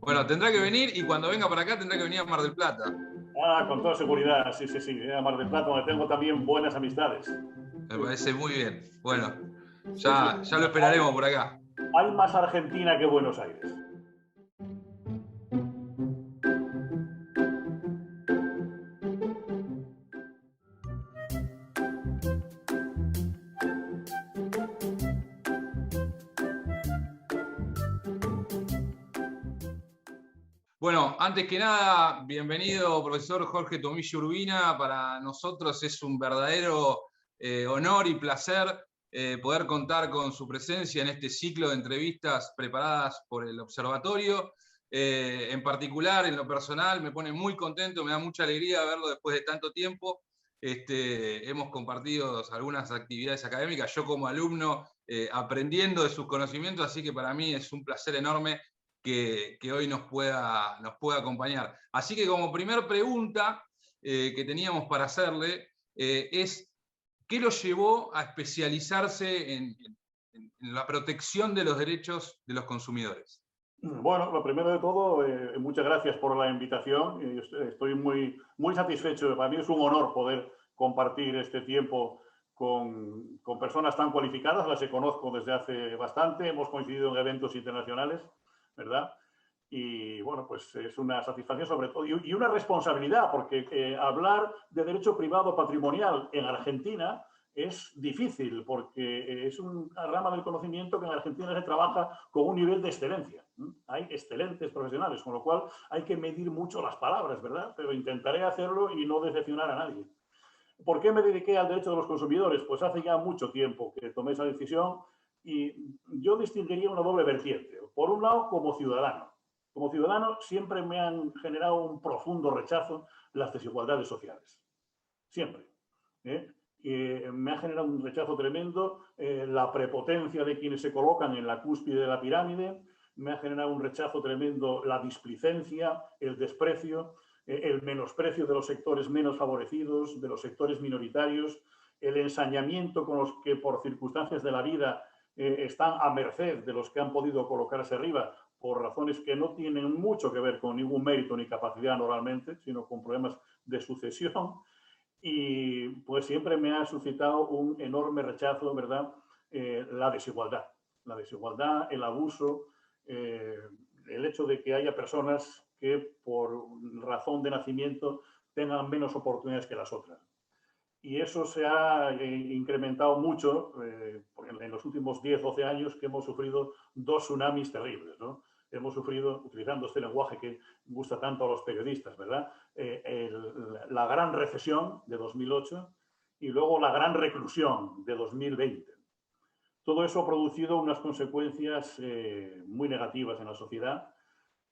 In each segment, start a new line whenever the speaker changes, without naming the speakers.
Bueno, tendrá que venir y cuando venga para acá tendrá que venir a Mar del Plata.
Ah, con toda seguridad, sí, sí, sí. A Mar del Plata, donde tengo también buenas amistades.
Me parece muy bien. Bueno,
Sí, sí.
ya lo esperaremos por acá.
Hay más Argentina que Buenos Aires.
Bueno, antes que nada, bienvenido, profesor Jorge Tomillo Urbina. Para nosotros es un verdadero honor y placer poder contar con su presencia en este ciclo de entrevistas preparadas por el Observatorio. En particular, en lo personal, me pone muy contento, me da mucha alegría verlo después de tanto tiempo. Hemos compartido algunas actividades académicas, yo como alumno aprendiendo de sus conocimientos, así que para mí es un placer enorme que hoy nos pueda acompañar. Así que como primer pregunta que teníamos para hacerle es, ¿qué lo llevó a especializarse en la protección de los derechos de los consumidores?
Bueno, lo primero de todo, muchas gracias por la invitación. Estoy muy satisfecho. Para mí es un honor poder compartir este tiempo con personas tan cualificadas. Las conozco desde hace bastante. Hemos coincidido en eventos internacionales, ¿verdad? Y bueno, pues es una satisfacción sobre todo y una responsabilidad, porque hablar de derecho privado patrimonial en Argentina es difícil, porque es una rama del conocimiento que en Argentina se trabaja con un nivel de excelencia. Hay excelentes profesionales, con lo cual hay que medir mucho las palabras, ¿verdad? Pero intentaré hacerlo y no decepcionar a nadie. ¿Por qué me dediqué al derecho de los consumidores? Pues hace ya mucho tiempo que tomé esa decisión y yo distinguiría una doble vertiente. Por un lado, como ciudadano. Como ciudadano siempre me han generado un profundo rechazo las desigualdades sociales. Siempre. ¿eh? Me ha generado un rechazo tremendo la prepotencia de quienes se colocan en la cúspide de la pirámide, me ha generado un rechazo tremendo la displicencia, el desprecio, el menosprecio de los sectores menos favorecidos, de los sectores minoritarios, el ensañamiento con los que por circunstancias de la vida están a merced de los que han podido colocarse arriba por razones que no tienen mucho que ver con ningún mérito ni capacidad normalmente, sino con problemas de sucesión. Y pues siempre me ha suscitado un enorme rechazo, ¿verdad? La desigualdad, el abuso, el hecho de que haya personas que por razón de nacimiento tengan menos oportunidades que las otras. Y eso se ha incrementado mucho en los últimos 10, 12 años que hemos sufrido dos tsunamis terribles, ¿no? Hemos sufrido, utilizando este lenguaje que gusta tanto a los periodistas, ¿verdad? La gran recesión de 2008 y luego la gran reclusión de 2020. Todo eso ha producido unas consecuencias muy negativas en la sociedad.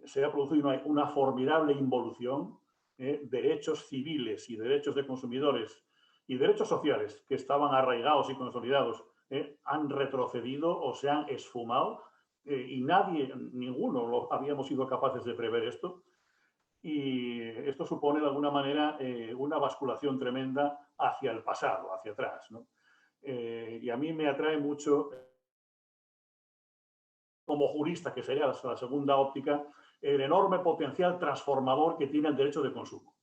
Se ha producido una formidable involución, derechos civiles y derechos de consumidores y derechos sociales que estaban arraigados y consolidados han retrocedido o se han esfumado y ninguno habíamos sido capaces de prever esto. Y esto supone de alguna manera una basculación tremenda hacia el pasado, hacia atrás, ¿no? Y a mí me atrae mucho, como jurista, que sería la segunda óptica, el enorme potencial transformador que tiene el derecho de consumo.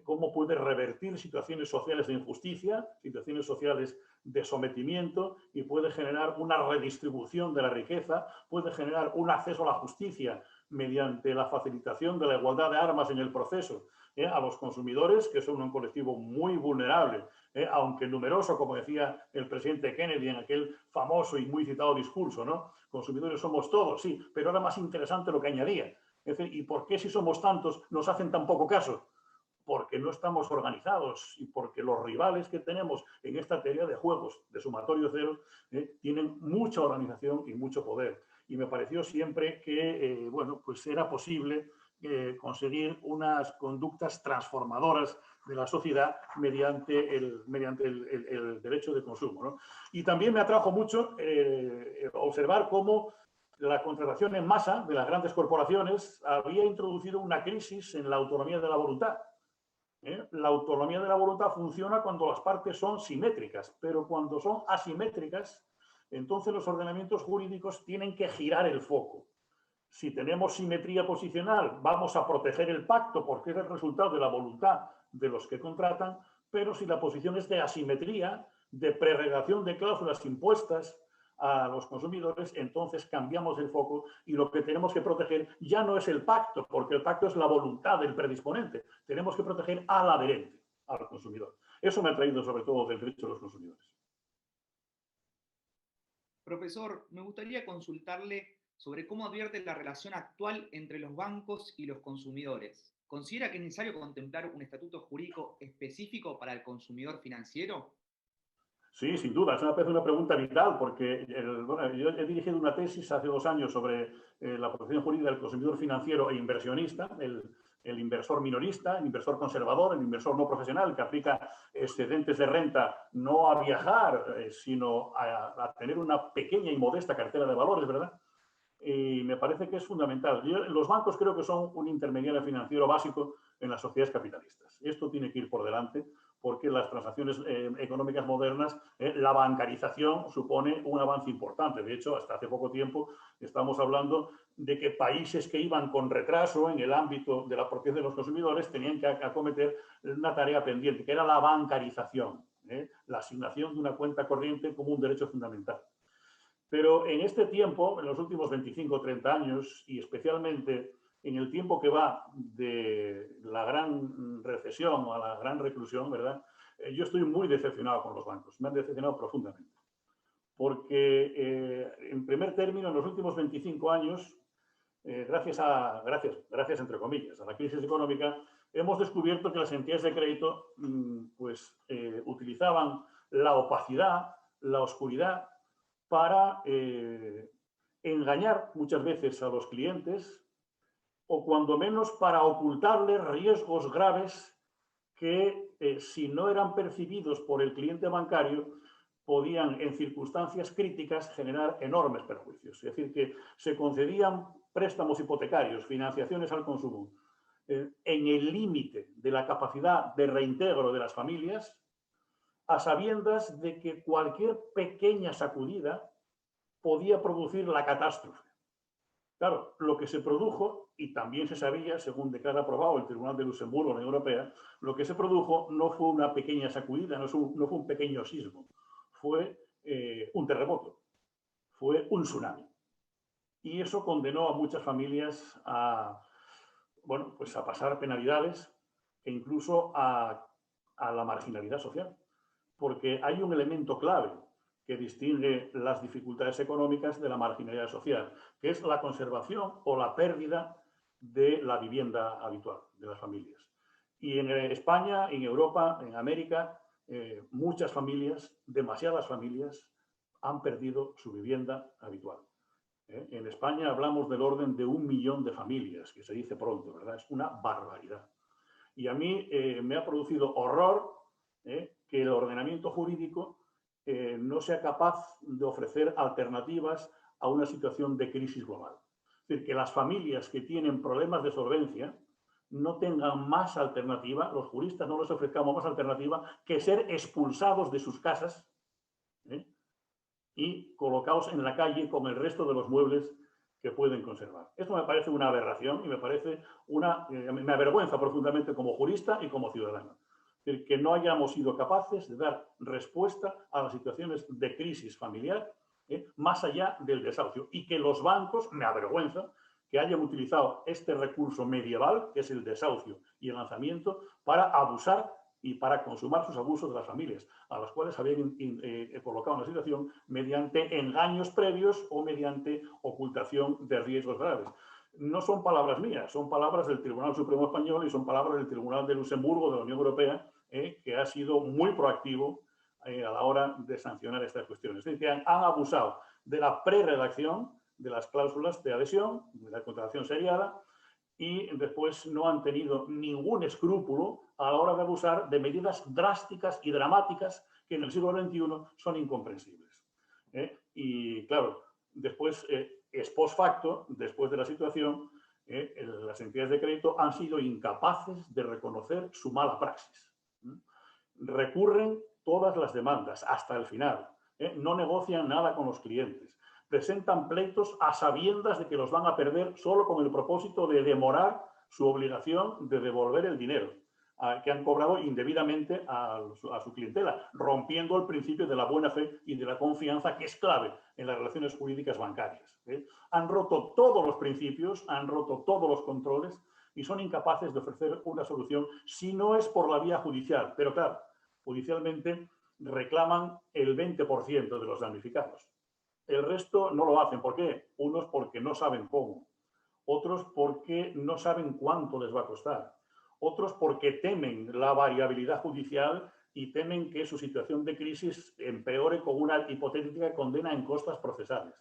Cómo puede revertir situaciones sociales de injusticia, situaciones sociales de sometimiento y puede generar una redistribución de la riqueza, puede generar un acceso a la justicia mediante la facilitación de la igualdad de armas en el proceso a los consumidores, que son un colectivo muy vulnerable, aunque numeroso, como decía el presidente Kennedy en aquel famoso y muy citado discurso, ¿no? Consumidores somos todos, sí, pero era más interesante lo que añadía. Es decir, ¿y por qué si somos tantos nos hacen tan poco caso? Porque no estamos organizados y porque los rivales que tenemos en esta teoría de juegos de sumatorio cero tienen mucha organización y mucho poder. Y me pareció siempre que, bueno, pues era posible conseguir unas conductas transformadoras de la sociedad mediante el derecho de consumo, ¿no? Y también me atrajo mucho observar cómo la contratación en masa de las grandes corporaciones había introducido una crisis en la autonomía de la voluntad. La autonomía de la voluntad funciona cuando las partes son simétricas, pero cuando son asimétricas, entonces los ordenamientos jurídicos tienen que girar el foco. Si tenemos simetría posicional, vamos a proteger el pacto porque es el resultado de la voluntad de los que contratan, pero si la posición es de asimetría, de prerrogación de cláusulas impuestas a los consumidores, entonces cambiamos el foco y lo que tenemos que proteger ya no es el pacto, porque el pacto es la voluntad del predisponente. Tenemos que proteger al adherente, al consumidor. Eso me ha traído sobre todo del derecho de los consumidores.
Profesor, me gustaría consultarle sobre cómo advierte la relación actual entre los bancos y los consumidores. ¿Considera que es necesario contemplar un estatuto jurídico específico para el consumidor financiero?
Sí, sin duda, es una pregunta vital porque bueno, yo he dirigido una tesis hace 2 años sobre la protección jurídica del consumidor financiero e inversionista, el inversor minorista, el inversor conservador, el inversor no profesional que aplica excedentes de renta no a viajar, sino a tener una pequeña y modesta cartera de valores, ¿verdad? Y me parece que es fundamental. Los bancos creo que son un intermediario financiero básico en las sociedades capitalistas. Esto tiene que ir por delante porque las transacciones económicas modernas, la bancarización supone un avance importante. De hecho, hasta hace poco tiempo estamos hablando de que países que iban con retraso en el ámbito de la protección de los consumidores tenían que acometer una tarea pendiente, que era la bancarización, la asignación de una cuenta corriente como un derecho fundamental. Pero en este tiempo, en los últimos 25 o 30 años, y especialmente en el tiempo que va de la gran recesión a la gran reclusión, ¿verdad? Yo estoy muy decepcionado con los bancos, me han decepcionado profundamente. Porque, en primer término, en los últimos 25 años, gracias entre comillas, a la crisis económica, hemos descubierto que las entidades de crédito utilizaban la opacidad, la oscuridad, para engañar muchas veces a los clientes o cuando menos para ocultarles riesgos graves que si no eran percibidos por el cliente bancario podían en circunstancias críticas generar enormes perjuicios. Es decir, que se concedían préstamos hipotecarios, financiaciones al consumo, en el límite de la capacidad de reintegro de las familias, a sabiendas de que cualquier pequeña sacudida podía producir la catástrofe. Claro, lo que se produjo, y también se sabía, según declara aprobado el Tribunal de Luxemburgo, la Unión Europea, lo que se produjo no fue una pequeña sacudida, no fue un pequeño sismo, fue un terremoto, fue un tsunami. Y eso condenó a muchas familias a, bueno, pues a pasar penalidades e incluso a la marginalidad social. Porque hay un elemento clave que distingue las dificultades económicas de la marginalidad social, que es la conservación o la pérdida de la vivienda habitual de las familias. Y en España, en Europa, en América, muchas familias, demasiadas familias, han perdido su vivienda habitual. En España hablamos del orden de 1 millón de familias, que se dice pronto, ¿verdad? Es una barbaridad. Y a mí me ha producido horror que el ordenamiento jurídico no sea capaz de ofrecer alternativas a una situación de crisis global. Es decir, que las familias que tienen problemas de solvencia no tengan más alternativa, los juristas no les ofrezcamos más alternativa que ser expulsados de sus casas y colocados en la calle con el resto de los muebles que pueden conservar. Esto me parece una aberración y me parece me avergüenza profundamente como jurista y como ciudadano. Es decir, que no hayamos sido capaces de dar respuesta a las situaciones de crisis familiar más allá del desahucio y que los bancos, me avergüenza, que hayan utilizado este recurso medieval, que es el desahucio y el lanzamiento, para abusar y para consumar sus abusos de las familias, a las cuales habían colocado en la situación mediante engaños previos o mediante ocultación de riesgos graves. No son palabras mías, son palabras del Tribunal Supremo Español y son palabras del Tribunal de Luxemburgo de la Unión Europea, que ha sido muy proactivo a la hora de sancionar estas cuestiones. Es decir, que han abusado de la preredacción de las cláusulas de adhesión, de la contratación seriada, y después no han tenido ningún escrúpulo a la hora de abusar de medidas drásticas y dramáticas que en el siglo XXI son incomprensibles. Y claro, después, ex post facto, después de la situación, las entidades de crédito han sido incapaces de reconocer su mala praxis. Recurren todas las demandas hasta el final. No negocian nada con los clientes. presentan pleitos a sabiendas de que los van a perder solo con el propósito de demorar su obligación de devolver el dinero que han cobrado indebidamente a su clientela, rompiendo el principio de la buena fe y de la confianza, que es clave en las relaciones jurídicas bancarias. Han roto todos los principios, han roto todos los controles y son incapaces de ofrecer una solución si no es por la vía judicial. Pero claro, judicialmente reclaman el 20% de los damnificados. El resto no lo hacen. ¿Por qué? Unos porque no saben cómo, otros porque no saben cuánto les va a costar, otros porque temen la variabilidad judicial y temen que su situación de crisis empeore con una hipotética condena en costas procesales.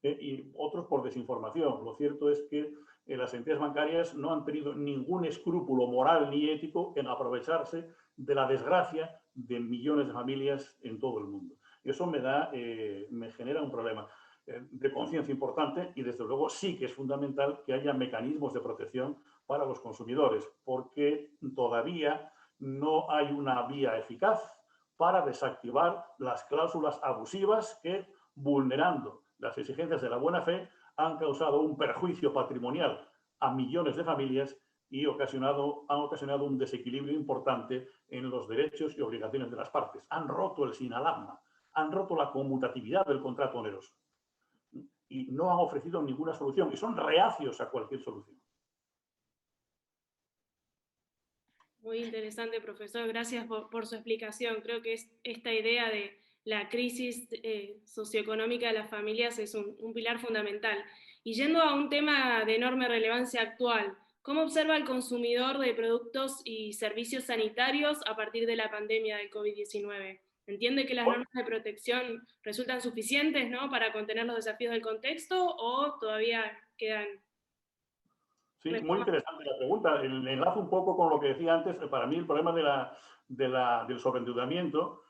Y otros por desinformación. Lo cierto es que las entidades bancarias no han tenido ningún escrúpulo moral ni ético en aprovecharse de la desgracia de millones de familias en todo el mundo. Y eso me genera un problema de conciencia importante y, desde luego, sí que es fundamental que haya mecanismos de protección para los consumidores, porque todavía no hay una vía eficaz para desactivar las cláusulas abusivas que, vulnerando las exigencias de la buena fe, han causado un perjuicio patrimonial a millones de familias y han ocasionado un desequilibrio importante en los derechos y obligaciones de las partes. Han roto el sin alarma, han roto la conmutatividad del contrato oneroso y no han ofrecido ninguna solución y son reacios a cualquier solución.
Muy interesante, profesor. Gracias por su explicación. Creo que esta idea de la crisis socioeconómica de las familias es un pilar fundamental. Y yendo a un tema de enorme relevancia actual, ¿cómo observa el consumidor de productos y servicios sanitarios a partir de la pandemia del COVID-19? ¿Entiende que las normas de protección resultan suficientes, ¿no?, para contener los desafíos del contexto o todavía quedan?
Sí, muy interesante la pregunta. Enlazo un poco con lo que decía antes. Para mí el problema del sobreendeudamiento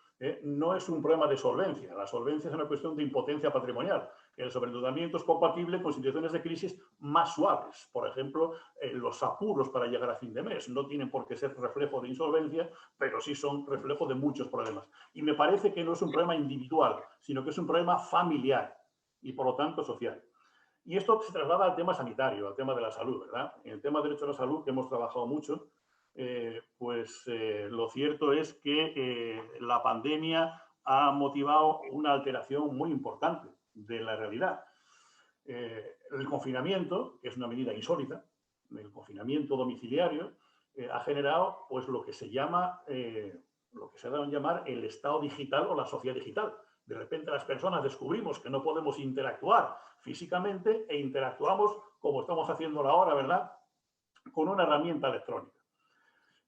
no es un problema de solvencia. La solvencia es una cuestión de impotencia patrimonial. El sobreendeudamiento es compatible con situaciones de crisis más suaves. Por ejemplo, los apuros para llegar a fin de mes no tienen por qué ser reflejo de insolvencia, pero sí son reflejo de muchos problemas. Y me parece que no es un problema individual, sino que es un problema familiar y, por lo tanto, social. Y esto se traslada al tema sanitario, al tema de la salud, ¿verdad? En el tema del derecho a la salud, que hemos trabajado mucho, lo cierto es que la pandemia ha motivado una alteración muy importante de la realidad. El confinamiento, que es una medida insólita, el confinamiento domiciliario, ha generado pues, lo que se llama, lo que se ha dado a llamar el estado digital o la sociedad digital. De repente las personas descubrimos que no podemos interactuar físicamente e interactuamos como estamos haciéndolo ahora, ¿verdad?, con una herramienta electrónica.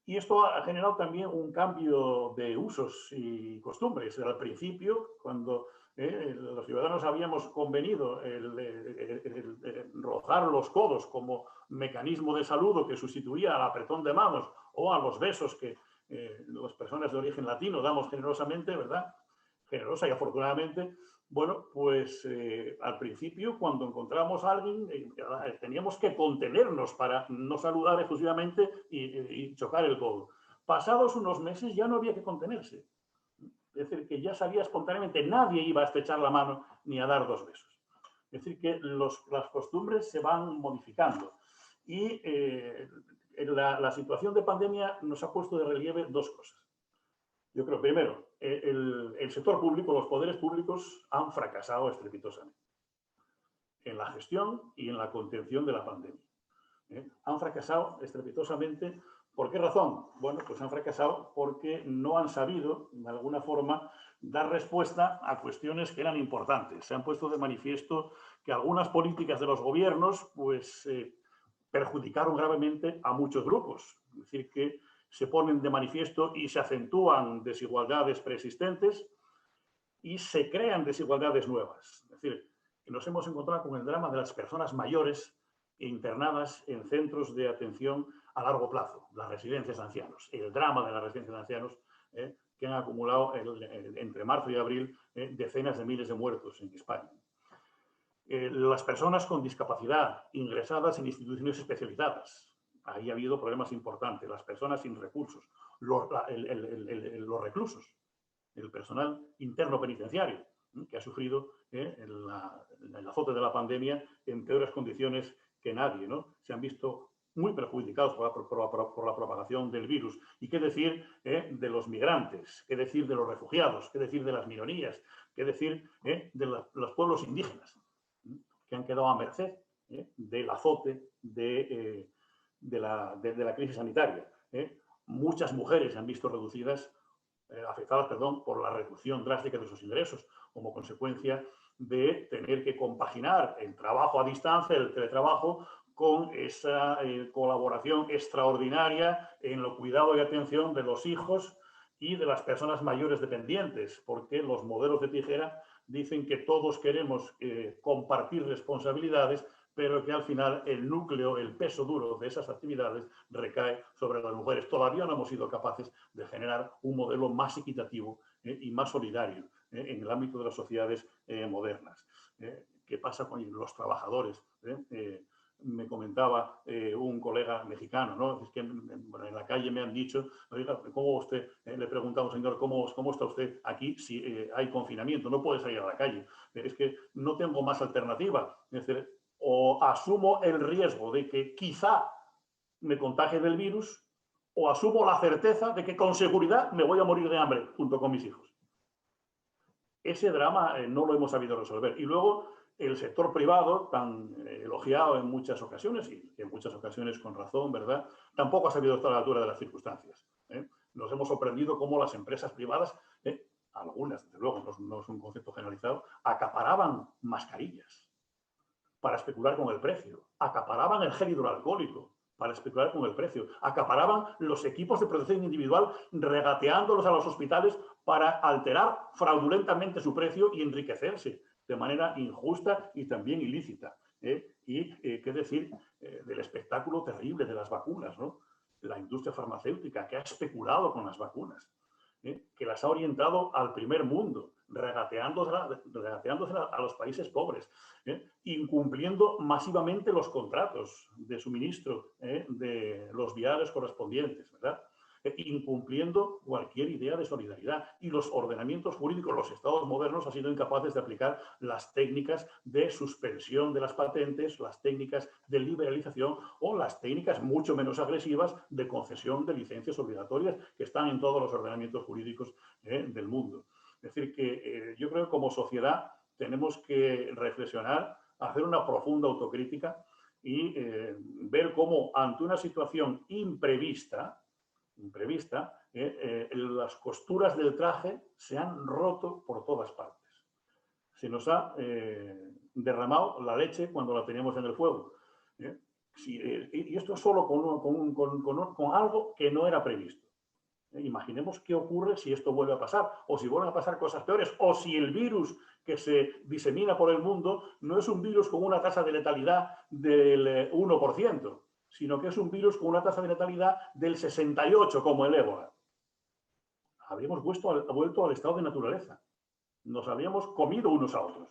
Y esto ha generado también un cambio de usos y costumbres. Al principio, cuando los ciudadanos habíamos convenido el rozar los codos como mecanismo de saludo que sustituía al apretón de manos o a los besos que las personas de origen latino damos generosamente, ¿verdad?, generosa y afortunadamente, bueno, pues al principio, cuando encontramos a alguien, teníamos que contenernos para no saludar efusivamente y chocar el codo. Pasados unos meses ya no había que contenerse. Es decir, que ya salía espontáneamente, nadie iba a estrechar la mano ni a dar dos besos. Es decir, que las costumbres se van modificando. Y la situación de pandemia nos ha puesto de relieve dos cosas. Yo creo, primero, el sector público, los poderes públicos han fracasado estrepitosamente en la gestión y en la contención de la pandemia. Han fracasado estrepitosamente. ¿Por qué razón? Bueno, pues han fracasado porque no han sabido, de alguna forma, dar respuesta a cuestiones que eran importantes. Se han puesto de manifiesto que algunas políticas de los gobiernos pues, perjudicaron gravemente a muchos grupos. Es decir, que se ponen de manifiesto y se acentúan desigualdades preexistentes y se crean desigualdades nuevas. Es decir, que nos hemos encontrado con el drama de las personas mayores internadas en centros de atención a largo plazo, las residencias de ancianos. El drama de las residencias de ancianos que han acumulado entre marzo y abril decenas de miles de muertos en España. Las personas con discapacidad ingresadas en instituciones especializadas. Ahí ha habido problemas importantes. Las personas sin recursos, los reclusos, el personal interno penitenciario, que ha sufrido en el azote de la pandemia en peores condiciones que nadie, ¿no? Se han visto muy perjudicados por la propagación del virus. ¿Y qué decir de los migrantes? ¿Qué decir de los refugiados? ¿Qué decir de las minorías? ¿Qué decir de los pueblos indígenas que han quedado a merced del azote de la crisis sanitaria? Muchas mujeres se han visto afectadas por la reducción drástica de sus ingresos como consecuencia de tener que compaginar el trabajo a distancia, el teletrabajo, con esa colaboración extraordinaria en el cuidado y atención de los hijos y de las personas mayores dependientes, porque los modelos de tijera dicen que todos queremos compartir responsabilidades, pero que al final el núcleo, el peso duro de esas actividades recae sobre las mujeres. Todavía no hemos sido capaces de generar un modelo más equitativo y más solidario en el ámbito de las sociedades modernas. ¿Qué pasa con los trabajadores? Me comentaba un colega mexicano, ¿no? Es que en la calle me han dicho, oiga, ¿cómo usted? Le preguntamos, señor, ¿cómo está usted aquí si hay confinamiento? No puede salir a la calle. Es que no tengo más alternativa. Es decir, o asumo el riesgo de que quizá me contagie del virus, o asumo la certeza de que con seguridad me voy a morir de hambre junto con mis hijos. Ese drama no lo hemos sabido resolver. Y luego el sector privado, tan elogiado en muchas ocasiones, y en muchas ocasiones con razón, ¿verdad?, tampoco ha sabido estar a la altura de las circunstancias. Nos hemos sorprendido cómo las empresas privadas, algunas, desde luego, no es un concepto generalizado, acaparaban mascarillas para especular con el precio, acaparaban el gel hidroalcohólico para especular con el precio, acaparaban los equipos de protección individual regateándolos a los hospitales para alterar fraudulentamente su precio y enriquecerse de manera injusta y también ilícita. Y qué decir del espectáculo terrible de las vacunas, ¿no? La industria farmacéutica que ha especulado con las vacunas, que las ha orientado al primer mundo, regateándose a los países pobres, incumpliendo masivamente los contratos de suministro de los viales correspondientes, ¿verdad? Incumpliendo cualquier idea de solidaridad. Y los ordenamientos jurídicos, los estados modernos, han sido incapaces de aplicar las técnicas de suspensión de las patentes, las técnicas de liberalización o las técnicas mucho menos agresivas de concesión de licencias obligatorias que están en todos los ordenamientos jurídicos del mundo. Es decir, que yo creo que como sociedad tenemos que reflexionar, hacer una profunda autocrítica y ver cómo ante una situación imprevista, las costuras del traje se han roto por todas partes. Se nos ha derramado la leche cuando la teníamos en el fuego. Y esto es solo con algo que no era previsto. Imaginemos qué ocurre si esto vuelve a pasar, o si vuelven a pasar cosas peores, o si el virus que se disemina por el mundo no es un virus con una tasa de letalidad del 1%, sino que es un virus con una tasa de letalidad del 68%, como el ébola. Habríamos vuelto al estado de naturaleza. Nos habríamos comido unos a otros.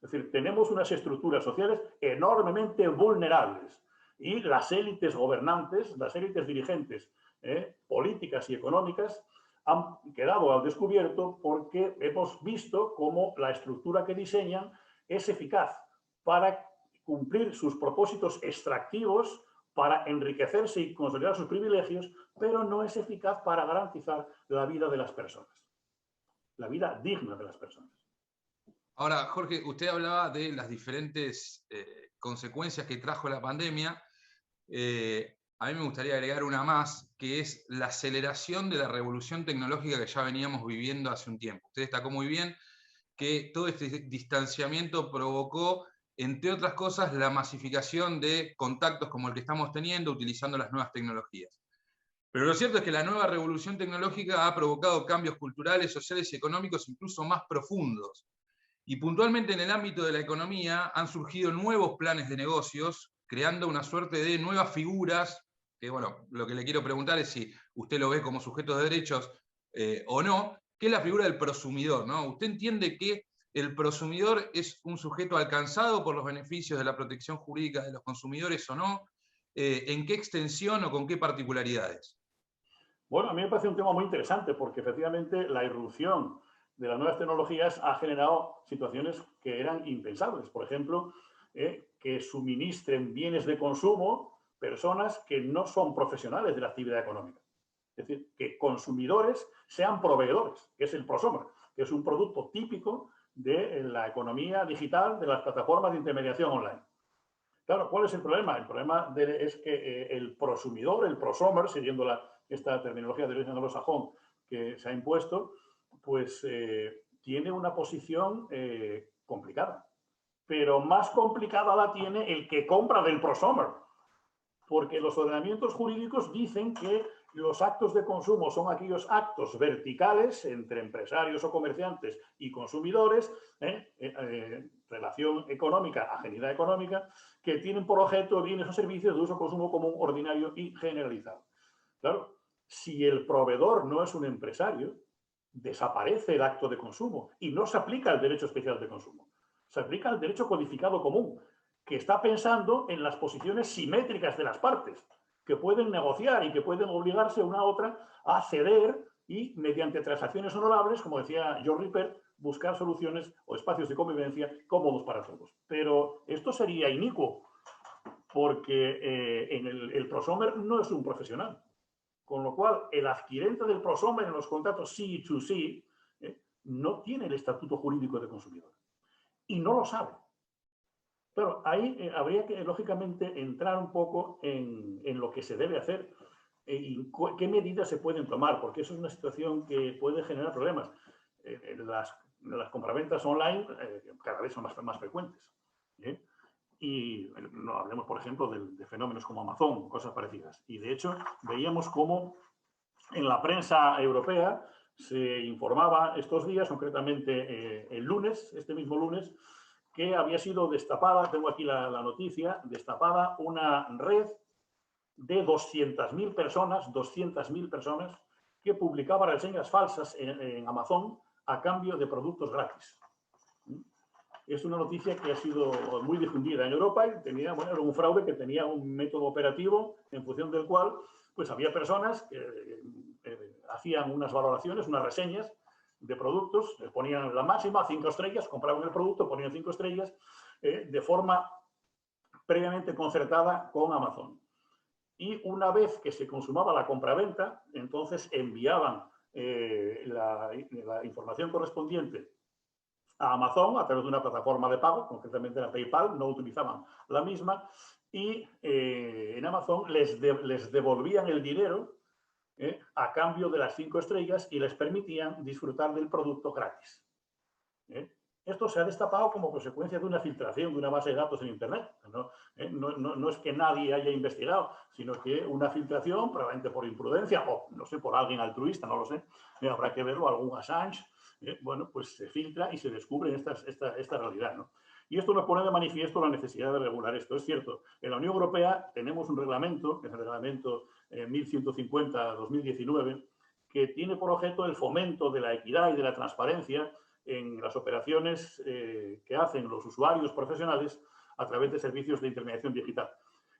Es decir, tenemos unas estructuras sociales enormemente vulnerables y las élites gobernantes, las élites dirigentes, políticas y económicas han quedado al descubierto porque hemos visto cómo la estructura que diseñan es eficaz para cumplir sus propósitos extractivos, para enriquecerse y consolidar sus privilegios, pero no es eficaz para garantizar la vida de las personas, la vida digna de las personas.
Ahora, Jorge, usted hablaba de las diferentes consecuencias que trajo la pandemia. A mí me gustaría agregar una más, que es la aceleración de la revolución tecnológica que ya veníamos viviendo hace un tiempo. Usted destacó muy bien que todo este distanciamiento provocó, entre otras cosas, la masificación de contactos como el que estamos teniendo, utilizando las nuevas tecnologías. Pero lo cierto es que la nueva revolución tecnológica ha provocado cambios culturales, sociales y económicos incluso más profundos. Y puntualmente en el ámbito de la economía han surgido nuevos planes de negocios, creando una suerte de nuevas figuras, que bueno, lo que le quiero preguntar es si usted lo ve como sujeto de derechos o no, que es la figura del prosumidor, ¿no? ¿Usted entiende que el prosumidor es un sujeto alcanzado por los beneficios de la protección jurídica de los consumidores o no? ¿En qué extensión o con qué particularidades?
Bueno, a mí me parece un tema muy interesante porque efectivamente la irrupción de las nuevas tecnologías ha generado situaciones que eran impensables. Por ejemplo, que suministren bienes de consumo personas que no son profesionales de la actividad económica. Es decir, que consumidores sean proveedores, que es el prosumer, que es un producto típico de la economía digital, de las plataformas de intermediación online. Claro, ¿cuál es el problema? El problema es que el prosumidor, el prosumer, siguiendo esta terminología de origen anglosajón que se ha impuesto, pues tiene una posición complicada. Pero más complicada la tiene el que compra del prosumer, porque los ordenamientos jurídicos dicen que los actos de consumo son aquellos actos verticales entre empresarios o comerciantes y consumidores, relación económica, ajenidad económica, que tienen por objeto bienes o servicios de uso o consumo común, ordinario y generalizado. Claro, si el proveedor no es un empresario, desaparece el acto de consumo y no se aplica el derecho especial de consumo. Se aplica el derecho codificado común, que está pensando en las posiciones simétricas de las partes, que pueden negociar y que pueden obligarse una a otra a ceder y, mediante transacciones honorables, como decía George Ripper, buscar soluciones o espacios de convivencia cómodos para todos. Pero esto sería inicuo, porque el prosumer no es un profesional. Con lo cual, el adquirente del prosumer en los contratos C2C no tiene el estatuto jurídico de consumidor y no lo sabe. Claro, ahí habría que, lógicamente, entrar un poco en lo que se debe hacer y qué medidas se pueden tomar, porque eso es una situación que puede generar problemas. Las compraventas online cada vez son más frecuentes. Y no hablemos, por ejemplo, de fenómenos como Amazon, cosas parecidas. Y, de hecho, veíamos cómo en la prensa europea se informaba estos días, concretamente el lunes, este mismo lunes, que había sido destapada, tengo aquí la noticia, destapada una red de 200.000 personas que publicaban reseñas falsas en Amazon a cambio de productos gratis. Es una noticia que ha sido muy difundida en Europa y tenía, bueno, era un fraude que tenía un método operativo en función del cual pues había personas que hacían unas valoraciones, unas reseñas de productos, ponían la máxima, 5 estrellas, compraban el producto, ponían 5 estrellas, de forma previamente concertada con Amazon. Y una vez que se consumaba la compraventa, entonces enviaban la información correspondiente a Amazon a través de una plataforma de pago, concretamente era PayPal, no utilizaban la misma, y en Amazon les devolvían el dinero a cambio de las 5 estrellas y les permitían disfrutar del producto gratis. Esto se ha destapado como consecuencia de una filtración de una base de datos en Internet. No es que nadie haya investigado, sino que una filtración, probablemente por imprudencia o, no sé, por alguien altruista, no lo sé, habrá que verlo, algún Assange, bueno, pues se filtra y se descubre esta realidad, ¿no? Y esto nos pone de manifiesto la necesidad de regular esto. Es cierto, en la Unión Europea tenemos un reglamento, que es el reglamento 1150-2019, que tiene por objeto el fomento de la equidad y de la transparencia en las operaciones que hacen los usuarios profesionales a través de servicios de intermediación digital.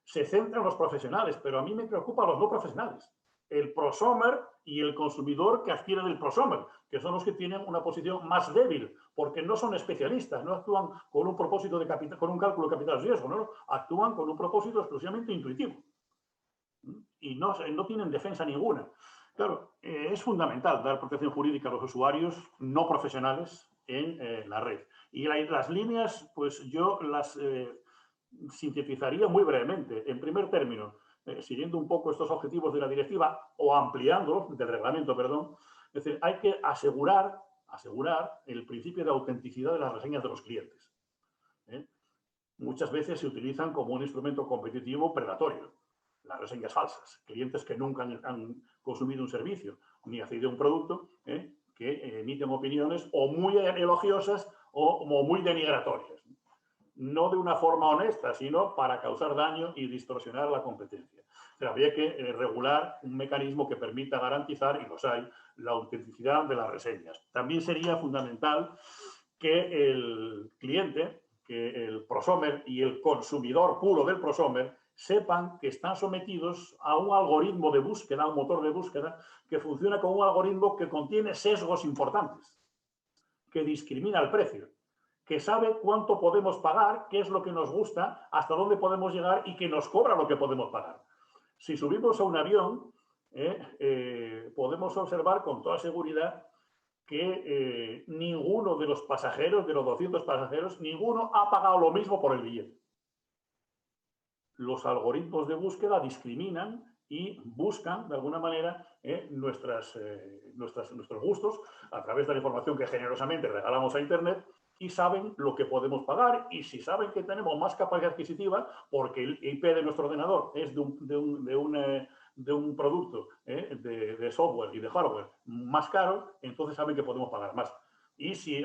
Se centra en los profesionales, pero a mí me preocupan los no profesionales. El prosumer y el consumidor que adquiere del prosumer, que son los que tienen una posición más débil, porque no son especialistas, no actúan con un propósito de capital, con un cálculo de capital riesgo, ¿no? Actúan con un propósito exclusivamente intuitivo y no tienen defensa ninguna. Claro, es fundamental dar protección jurídica a los usuarios no profesionales en la red. Y las líneas, pues yo las sintetizaría muy brevemente. En primer término, siguiendo un poco estos objetivos de la directiva o ampliándolos, del reglamento, perdón, es decir, hay que asegurar el principio de autenticidad de las reseñas de los clientes. Muchas veces se utilizan como un instrumento competitivo predatorio. Las reseñas falsas, clientes que nunca han consumido un servicio ni accedido a un producto, que emiten opiniones o muy elogiosas o muy denigratorias. No de una forma honesta, sino para causar daño y distorsionar la competencia. O sea, habría que regular un mecanismo que permita garantizar, y los hay, la autenticidad de las reseñas. También sería fundamental que el cliente, que el prosumer y el consumidor puro del prosumer sepan que están sometidos a un algoritmo de búsqueda, un motor de búsqueda, que funciona como un algoritmo que contiene sesgos importantes. que discrimina el precio, que sabe cuánto podemos pagar, qué es lo que nos gusta, hasta dónde podemos llegar y que nos cobra lo que podemos pagar. Si subimos a un avión, podemos observar con toda seguridad que ninguno de los pasajeros, de los 200 pasajeros, ninguno ha pagado lo mismo por el billete. Los algoritmos de búsqueda discriminan y buscan, de alguna manera, nuestros gustos a través de la información que generosamente regalamos a Internet, y saben lo que podemos pagar, y si saben que tenemos más capacidad adquisitiva, porque el IP de nuestro ordenador es de un producto de software y de hardware más caro, entonces saben que podemos pagar más. Y si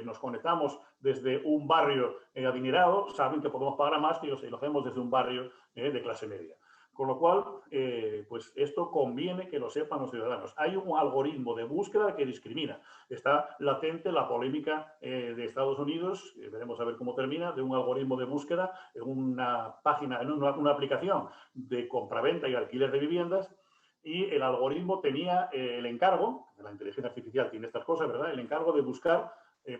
nos conectamos desde un barrio adinerado, saben que podemos pagar más que si lo hacemos desde un barrio de clase media. Con lo cual, pues esto conviene que lo sepan los ciudadanos. Hay un algoritmo de búsqueda que discrimina. Está latente la polémica de Estados Unidos, veremos a ver cómo termina, de un algoritmo de búsqueda en una página, en una aplicación de compraventa y alquiler de viviendas, y el algoritmo tenía el encargo, la inteligencia artificial tiene estas cosas, ¿verdad? El encargo de buscar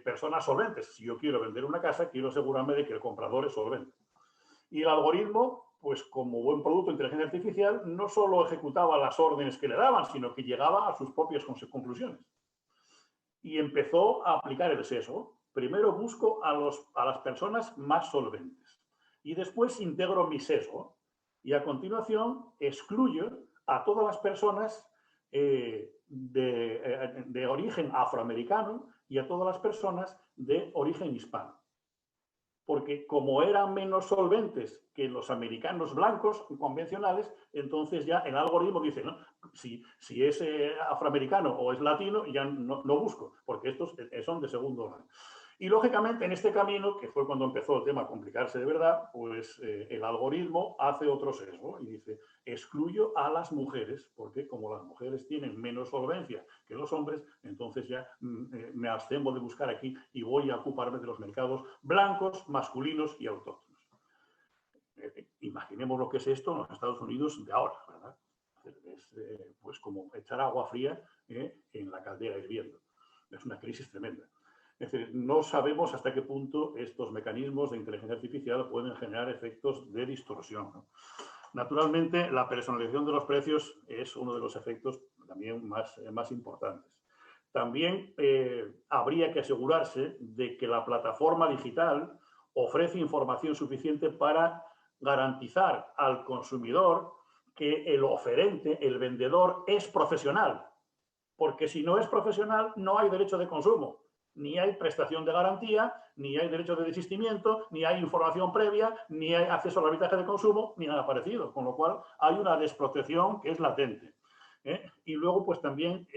personas solventes. Si yo quiero vender una casa, quiero asegurarme de que el comprador es solvente. Y el algoritmo, pues como buen producto de inteligencia artificial, no solo ejecutaba las órdenes que le daban, sino que llegaba a sus propias conclusiones. Y empezó a aplicar el sesgo. Primero busco a las personas más solventes y después integro mi sesgo. Y a continuación excluyo a todas las personas de origen afroamericano y a todas las personas de origen hispano. Porque como eran menos solventes que los americanos blancos convencionales, entonces ya el algoritmo dice, ¿no? Si es afroamericano o es latino, ya no busco, porque estos son de segundo orden. Y lógicamente en este camino, que fue cuando empezó el tema a complicarse de verdad, pues el algoritmo hace otro sesgo y dice, excluyo a las mujeres, porque como las mujeres tienen menos solvencia que los hombres, entonces ya me abstengo de buscar aquí y voy a ocuparme de los mercados blancos, masculinos y autóctonos. Imaginemos lo que es esto en los Estados Unidos de ahora, ¿verdad? Es pues como echar agua fría en la caldera hirviendo. Es una crisis tremenda. Es decir, no sabemos hasta qué punto estos mecanismos de inteligencia artificial pueden generar efectos de distorsión, ¿no? Naturalmente, la personalización de los precios es uno de los efectos también más importantes. También habría que asegurarse de que la plataforma digital ofrece información suficiente para garantizar al consumidor que el oferente, el vendedor, es profesional. Porque si no es profesional, no hay derecho de consumo. Ni hay prestación de garantía, ni hay derecho de desistimiento, ni hay información previa, ni hay acceso al arbitraje de consumo, ni nada parecido. Con lo cual, hay una desprotección que es latente. Y luego, pues también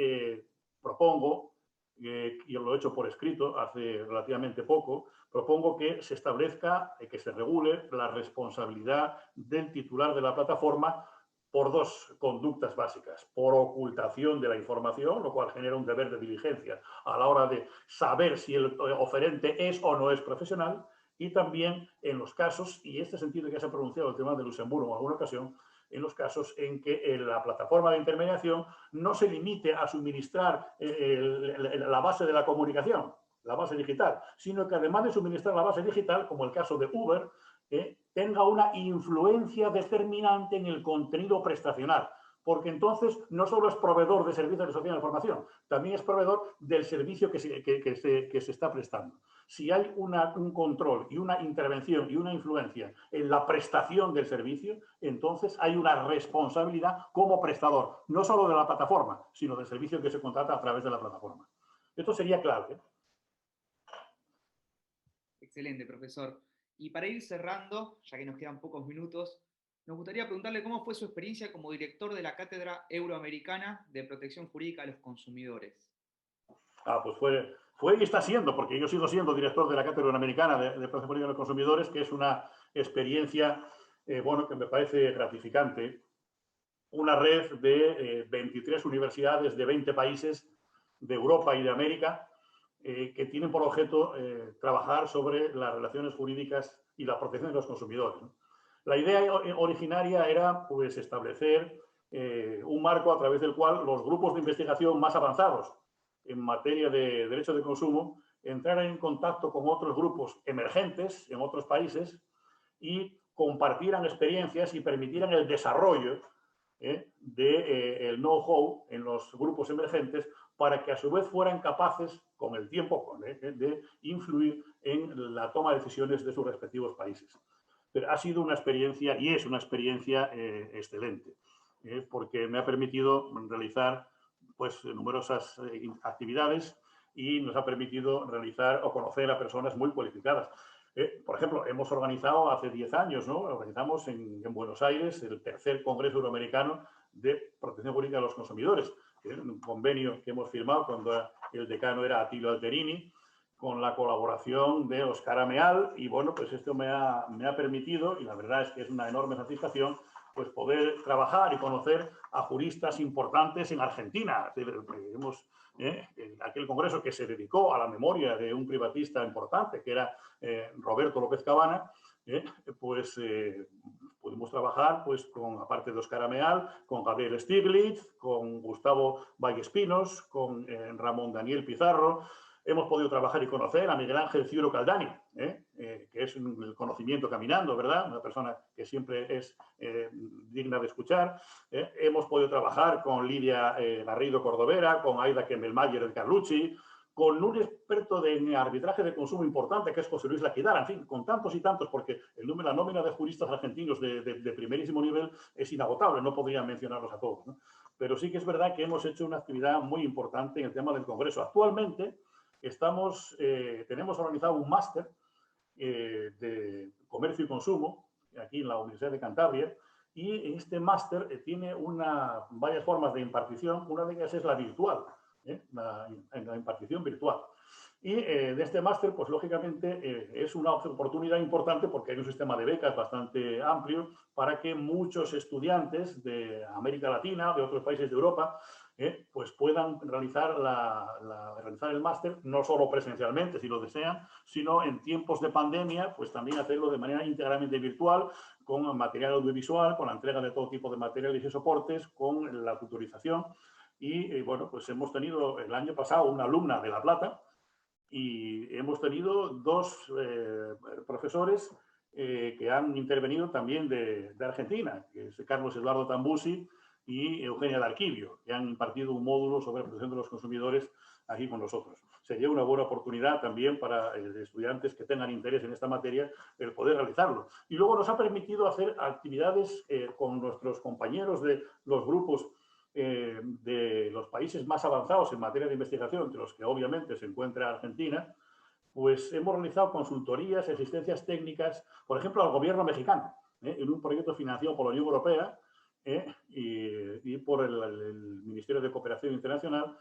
propongo, y lo he hecho por escrito hace relativamente poco, propongo que se establezca, que se regule la responsabilidad del titular de la plataforma por dos conductas básicas. Por ocultación de la información, lo cual genera un deber de diligencia a la hora de saber si el oferente es o no es profesional, y también en los casos, y este sentido que se ha pronunciado el tema de Luxemburgo en alguna ocasión, en los casos en que la plataforma de intermediación no se limite a suministrar la base de la comunicación, la base digital, sino que además de suministrar la base digital, como el caso de Uber, tenga una influencia determinante en el contenido prestacional, porque entonces no solo es proveedor de servicios de sociedad de información, también es proveedor del servicio que se está prestando. Si hay un control y una intervención y una influencia en la prestación del servicio, entonces hay una responsabilidad como prestador, no solo de la plataforma, sino del servicio que se contrata a través de la plataforma. Esto sería clave.
Excelente, profesor. Y para ir cerrando, ya que nos quedan pocos minutos, nos gustaría preguntarle cómo fue su experiencia como director de la Cátedra Euroamericana de Protección Jurídica a los Consumidores.
Pues fue y está siendo, porque yo sigo siendo director de la Cátedra Euroamericana de Protección Jurídica a los Consumidores, que es una experiencia que me parece gratificante. Una red de 23 universidades de 20 países de Europa y de América, que tienen por objeto trabajar sobre las relaciones jurídicas y la protección de los consumidores, ¿no? La idea originaria era pues, establecer un marco a través del cual los grupos de investigación más avanzados en materia de derechos de consumo, entraran en contacto con otros grupos emergentes en otros países y compartieran experiencias y permitieran el desarrollo del know-how en los grupos emergentes para que a su vez fueran capaces, con el tiempo, de influir en la toma de decisiones de sus respectivos países. Pero ha sido una experiencia, y es una experiencia excelente, porque me ha permitido realizar pues, numerosas actividades y nos ha permitido realizar o conocer a personas muy cualificadas. Por ejemplo, hemos organizado hace 10 años, ¿no? Organizamos en Buenos Aires el tercer Congreso Euroamericano de Protección Jurídica de los Consumidores, que es un convenio que hemos firmado cuando el decano era Attilio Alterini, con la colaboración de Oscar Ameal, y bueno, pues esto me ha permitido, y la verdad es que es una enorme satisfacción, pues poder trabajar y conocer a juristas importantes en Argentina. Hemos, aquel congreso que se dedicó a la memoria de un privatista importante, que era Roberto López Cabana, pues pudimos trabajar, pues, aparte de Oscar Ameal, con Gabriel Stiglitz, con Gustavo Vallespinos, con Ramón Daniel Pizarro. Hemos podido trabajar y conocer a Miguel Ángel Ciuro Caldani, que es el conocimiento caminando, ¿verdad? Una persona que siempre es digna de escuchar. Hemos podido trabajar con Lidia Garrido Cordovera, con Aida Kemmelmayer de Carlucci, con un experto en arbitraje de consumo importante, que es José Luis Laquidara, en fin, con tantos y tantos, porque la nómina de juristas argentinos de primerísimo nivel es inagotable, no podría mencionarlos a todos, ¿no? Pero sí que es verdad que hemos hecho una actividad muy importante en el tema del Congreso. Actualmente tenemos organizado un máster de comercio y consumo aquí en la Universidad de Cantabria, y este máster tiene varias formas de impartición. Una de ellas es la virtual, la impartición virtual. Y de este máster, pues lógicamente es una oportunidad importante porque hay un sistema de becas bastante amplio para que muchos estudiantes de América Latina, de otros países de Europa, pues puedan realizar el máster, no solo presencialmente, si lo desean, sino en tiempos de pandemia, pues también hacerlo de manera íntegramente virtual, con material audiovisual, con la entrega de todo tipo de materiales y soportes, con la tutorización. Y bueno, pues hemos tenido el año pasado una alumna de La Plata y hemos tenido dos profesores que han intervenido también de Argentina, que es Carlos Eduardo Tambusi y Eugenia Darquivio, que han impartido un módulo sobre la protección de los consumidores aquí con nosotros. Sería una buena oportunidad también para estudiantes que tengan interés en esta materia el poder realizarlo. Y luego nos ha permitido hacer actividades con nuestros compañeros de los grupos de los países más avanzados en materia de investigación, entre los que obviamente se encuentra Argentina. Pues hemos realizado consultorías, asistencias técnicas, por ejemplo, al gobierno mexicano, en un proyecto financiado por la Unión Europea y por el Ministerio de Cooperación Internacional,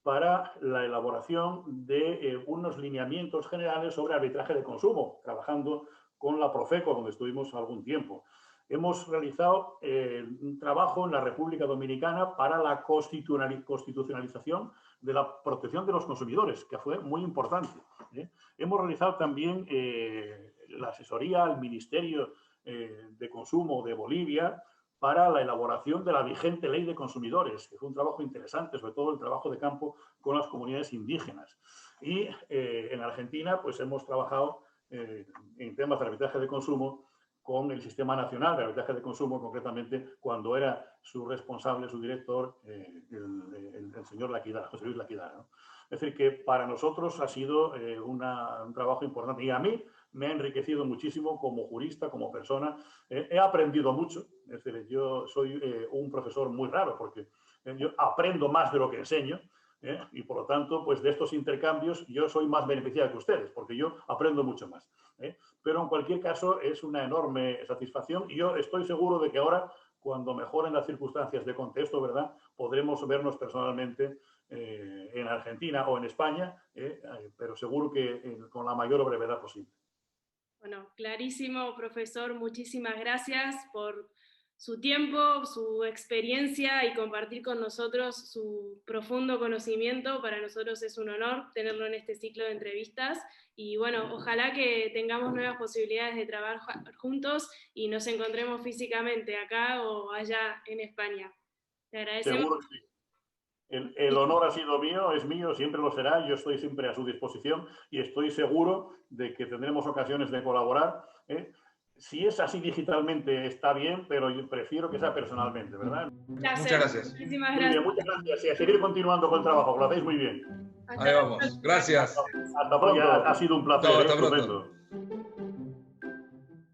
para la elaboración de unos lineamientos generales sobre arbitraje de consumo, trabajando con la Profeco, donde estuvimos algún tiempo. Hemos realizado un trabajo en la República Dominicana para la constitucionalización de la protección de los consumidores, que fue muy importante. Hemos realizado también la asesoría al Ministerio de Consumo de Bolivia para la elaboración de la vigente ley de consumidores, que fue un trabajo interesante, sobre todo el trabajo de campo con las comunidades indígenas. Y en Argentina, pues hemos trabajado en temas de arbitraje de consumo con el Sistema Nacional de Arbitraje de Consumo, concretamente cuando era su responsable, su director, el señor Laquidara, José Luis Laquidara, ¿no? Es decir, que para nosotros ha sido un trabajo importante, y a mí me ha enriquecido muchísimo como jurista, como persona. He aprendido mucho. Es decir, yo soy un profesor muy raro porque yo aprendo más de lo que enseño, y por lo tanto, pues de estos intercambios yo soy más beneficiado que ustedes porque yo aprendo mucho más. Pero en cualquier caso es una enorme satisfacción y yo estoy seguro de que ahora, cuando mejoren las circunstancias de contexto, ¿verdad?, podremos vernos personalmente en Argentina o en España, pero seguro que con la mayor brevedad posible.
Bueno, clarísimo, profesor. Muchísimas gracias por su tiempo, su experiencia y compartir con nosotros su profundo conocimiento. Para nosotros es un honor tenerlo en este ciclo de entrevistas y bueno, ojalá que tengamos nuevas posibilidades de trabajar juntos y nos encontremos físicamente acá o allá en España. Te agradecemos.
Seguro que sí. El honor ha sido mío, es mío, siempre lo será. Yo estoy siempre a su disposición y estoy seguro de que tendremos ocasiones de colaborar. Si es así digitalmente está bien, pero yo prefiero que sea personalmente, ¿verdad?
Muchas gracias.
Muchísimas
Muy
gracias.
bien, muchas gracias. Y a seguir continuando con el trabajo, lo hacéis muy bien.
Ahí vamos. Gracias.
Hasta pronto. Ha sido un placer.
Chao, hasta
Estupendo.
pronto.